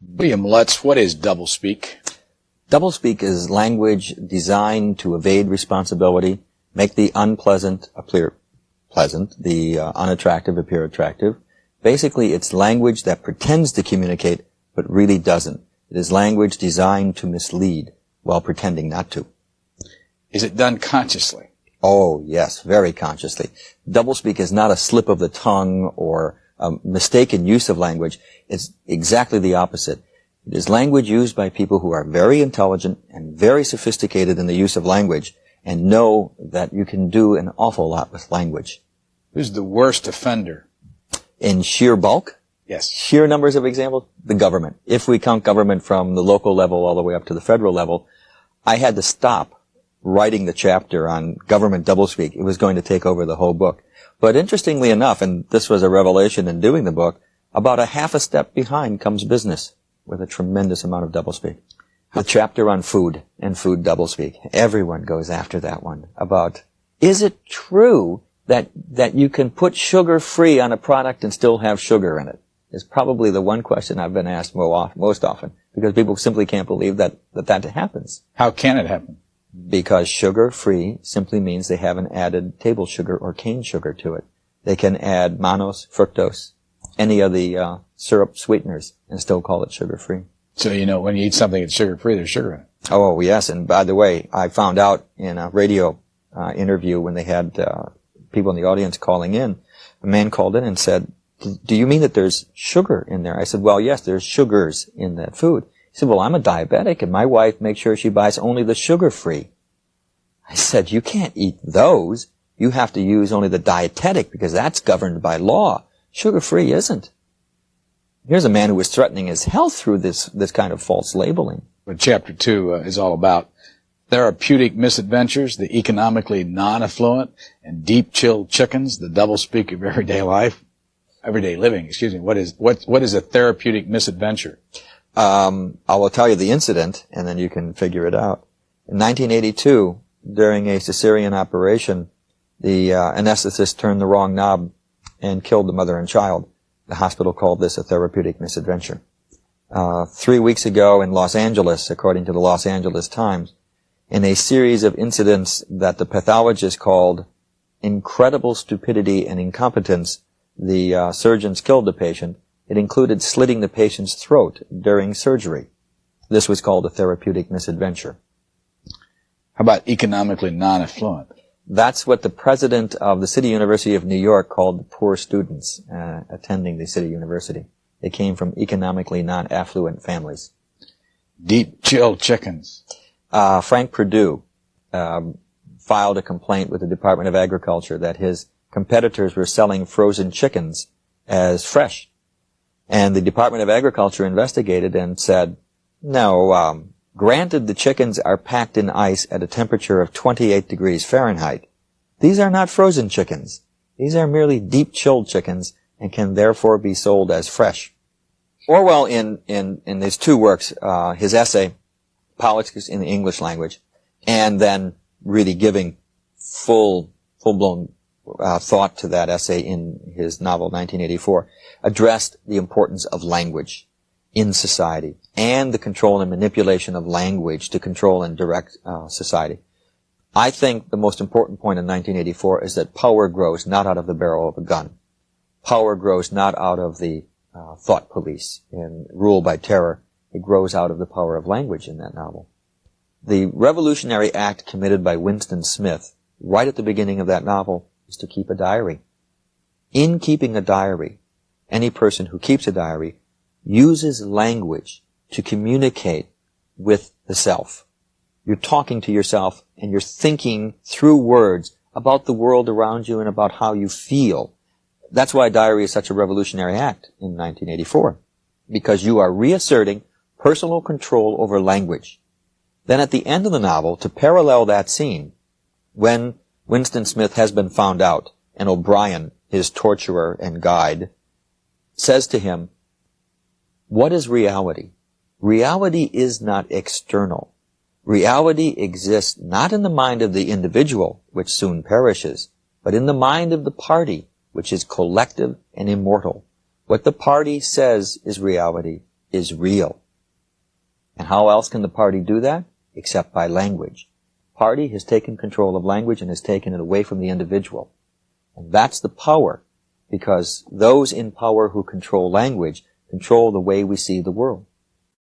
William Lutz, what is doublespeak? Doublespeak is language designed to evade responsibility, make the unpleasant appear pleasant, the unattractive appear attractive. Basically, it's language that pretends to communicate, but really doesn't. It is language designed to mislead while pretending not to. Is it done consciously? Oh, yes, very consciously. Doublespeak is not a slip of the tongue or a mistaken use of language. It's exactly the opposite. It is language used by people who are very intelligent and very sophisticated in the use of language and know that you can do an awful lot with language. Who's the worst offender? In sheer bulk? Yes. Sheer numbers of examples? The government. If we count government from the local level all the way up to the federal level, I had to stop writing the chapter on government doublespeak. It was going to take over the whole book. But interestingly enough, and this was a revelation in doing the book, about a half a step behind comes business with a tremendous amount of doublespeak. The chapter on food and food doublespeak. Everyone goes after that one about, is it true that you can put sugar free on a product and still have sugar in it? Is probably the one question I've been asked most often, because people simply can't believe that happens. How can it happen? Because sugar-free simply means they haven't added table sugar or cane sugar to it. They can add mannose, fructose, any of the syrup sweeteners, and still call it sugar-free. So, when you eat something that's sugar-free, there's sugar in it. Oh, yes. And by the way, I found out in a radio interview when they had people in the audience calling in, a man called in and said, do you mean that there's sugar in there? I said, well, yes, there's sugars in that food. He said, well, I'm a diabetic, and my wife makes sure she buys only the sugar-free. I said, you can't eat those. You have to use only the dietetic, because that's governed by law. Sugar-free isn't. Here's a man who was threatening his health through this kind of false labeling. What Chapter 2 is all about. Therapeutic misadventures, the economically non-affluent, and deep-chilled chickens, the doublespeak of everyday living. What is a therapeutic misadventure? I will tell you the incident, and then you can figure it out. In 1982, during a cesarean operation, the anesthetist turned the wrong knob and killed the mother and child. The hospital called this a therapeutic misadventure. 3 weeks ago in Los Angeles, according to the Los Angeles Times, in a series of incidents that the pathologist called incredible stupidity and incompetence, the surgeons killed the patient. It included slitting the patient's throat during surgery. This was called a therapeutic misadventure. How about economically non-affluent? That's what the president of the City University of New York called the poor students attending the City University. They came from economically non-affluent families. Deep-chilled chickens. Frank Perdue filed a complaint with the Department of Agriculture that his competitors were selling frozen chickens as fresh. And the Department of Agriculture investigated and said, no, granted the chickens are packed in ice at a temperature of 28 degrees Fahrenheit. These are not frozen chickens. These are merely deep-chilled chickens and can therefore be sold as fresh. Orwell, in his two works, his essay, Politics in the English Language, and then really giving full-blown thought to that essay in his novel 1984, addressed the importance of language in society and the control and manipulation of language to control and direct society. I think the most important point in 1984 is that power grows not out of the barrel of a gun. Power grows not out of the thought police and rule by terror. It grows out of the power of language in that novel. The revolutionary act committed by Winston Smith right at the beginning of that novel is to keep a diary. In keeping a diary, any person who keeps a diary uses language to communicate with the self. You're talking to yourself and you're thinking through words about the world around you and about how you feel. That's why a diary is such a revolutionary act in 1984, because you are reasserting personal control over language. Then at the end of the novel, to parallel that scene, when Winston Smith has been found out, and O'Brien, his torturer and guide, says to him, what is reality? Reality is not external. Reality exists not in the mind of the individual, which soon perishes, but in the mind of the party, which is collective and immortal. What the party says is reality, is real. And how else can the party do that? Except by language. Party has taken control of language and has taken it away from the individual. And that's the power, because those in power who control language control the way we see the world.